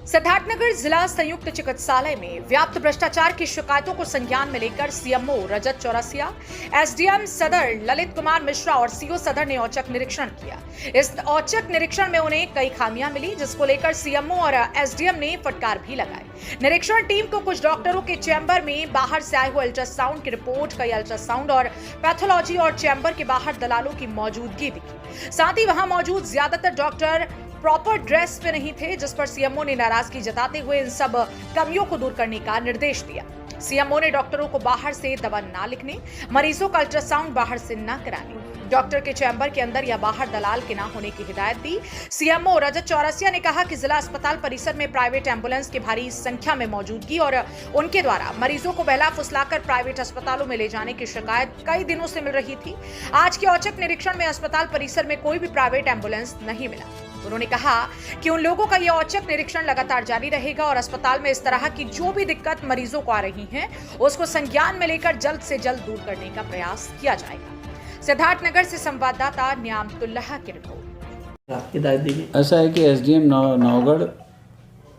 सिद्धार्थनगर जिला संयुक्त चिकित्सालय में व्याप्त भ्रष्टाचार की शिकायतों को संज्ञान में लेकर सीएमओ रजत चौरसिया, एसडीएम सदर ललित कुमार मिश्रा और सीओ सदर ने औचक निरीक्षण किया। इस औचक निरीक्षण में उन्हें कई खामियां मिली, जिसको लेकर सीएमओ और एसडीएम ने फटकार भी लगाई। निरीक्षण टीम को कुछ डॉक्टरों के चैम्बर में बाहर से आए हुए अल्ट्रासाउंड की रिपोर्ट, कई अल्ट्रासाउंड और पैथोलॉजी और चैम्बर के बाहर दलालों की मौजूदगी दिखी। साथ ही वहां मौजूद ज्यादातर डॉक्टर प्रॉपर ड्रेस पे नहीं थे, जिस पर सीएमओ ने नाराजगी जताते हुए इन सब कमियों को दूर करने का निर्देश दिया। सीएमओ ने डॉक्टरों को बाहर से दवा ना लिखने, मरीजों का अल्ट्रासाउंड बाहर से ना कराने, डॉक्टर के चैम्बर के अंदर या बाहर दलाल के ना होने की हिदायत दी। सीएमओ रजत चौरसिया ने कहा कि जिला अस्पताल परिसर में प्राइवेट एम्बुलेंस की भारी संख्या में मौजूदगी और उनके द्वारा मरीजों को बहला फुसलाकर प्राइवेट अस्पतालों में ले जाने की शिकायत कई दिनों से मिल रही थी। आज के औचक निरीक्षण में अस्पताल परिसर में कोई भी प्राइवेट एम्बुलेंस नहीं मिला। उन्होंने कहा कि उन लोगों का यह औचक निरीक्षण लगातार जारी रहेगा और अस्पताल में इस तरह की जो भी दिक्कत मरीजों को आ रही है उसको संज्ञान में लेकर जल्द से जल्द दूर करने का प्रयास किया जाएगा। सिद्धार्थनगर से संवाददाता न्यामतुल्लाह की रिपोर्ट। ऐसा है कि एसडीएम नौगढ़,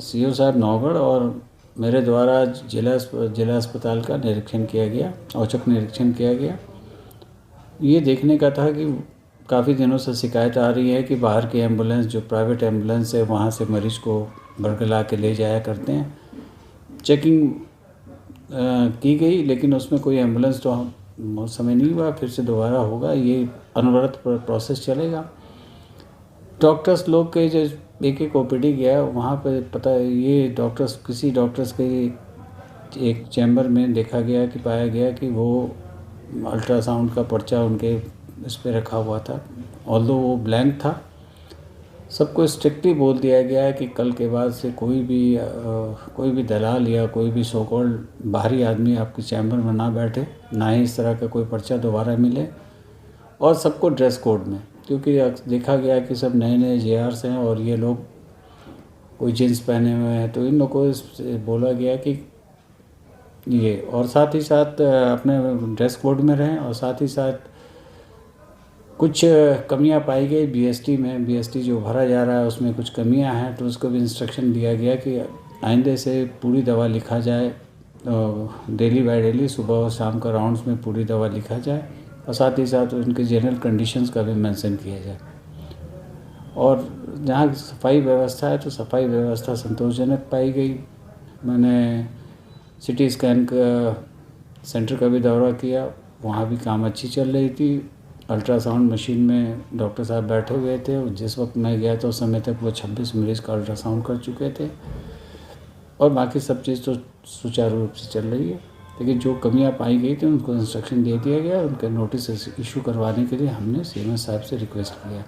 सीओ साहब नौगढ़ और मेरे द्वारा जिला अस्पताल का निरीक्षण किया गया, औचक निरीक्षण किया गया। ये देखने का था कि काफ़ी दिनों से शिकायत आ रही है कि बाहर की एम्बुलेंस, जो प्राइवेट एम्बुलेंस है, वहाँ से मरीज़ को बरगला के ले जाया करते हैं। चेकिंग की गई, लेकिन उसमें कोई एम्बुलेंस तो उस समय नहीं हुआ। फिर से दोबारा होगा, ये अनवरत प्रोसेस चलेगा। डॉक्टर्स लोग के जो एक ओपीडी गया, वहाँ पे पता ये डॉक्टर्स, किसी डॉक्टर्स के एक चैम्बर में देखा गया कि पाया गया कि वो अल्ट्रासाउंड का पर्चा उनके इस पे रखा हुआ था, ऑल्दो वो ब्लैंक था। सबको स्ट्रिक्टली बोल दिया गया है कि कल के बाद से कोई भी दलाल या कोई भी सो कॉल्ड बाहरी आदमी आपके चैम्बर में ना बैठे, ना ही इस तरह का कोई पर्चा दोबारा मिले, और सबको ड्रेस कोड में, क्योंकि देखा गया कि सब नए नए जेआरस हैं और ये लोग कोई जींस पहने हुए हैं, तो इन लोगों को बोला गया कि ये, और साथ ही साथ अपने ड्रेस कोड में रहें। और साथ ही साथ कुछ कमियां पाई गई बीएसटी में, बीएसटी जो भरा जा रहा है उसमें कुछ कमियां हैं, तो उसको भी इंस्ट्रक्शन दिया गया कि आइंदे से पूरी दवा लिखा जाए, डेली बाय डेली सुबह और शाम का राउंड्स में पूरी दवा लिखा जाए, और साथ ही साथ उनके जनरल कंडीशंस का भी मेंशन किया जाए। और जहाँ सफाई व्यवस्था है तो सफाई व्यवस्था संतोषजनक पाई गई। मैंने सिटी स्कैन का सेंटर का भी दौरा किया, वहाँ भी काम अच्छी चल रही थी। अल्ट्रासाउंड मशीन में डॉक्टर साहब बैठे हुए थे, जिस वक्त मैं गया तो उस समय तक वो 26 मरीज़ का अल्ट्रासाउंड कर चुके थे, और बाकी सब चीज़ तो सुचारू रूप से चल रही है। लेकिन जो कमियां पाई गई थी उनको इंस्ट्रक्शन दे दिया गया, उनके नोटिस इशू करवाने के लिए हमने सीएमएस साहब से रिक्वेस्ट किया।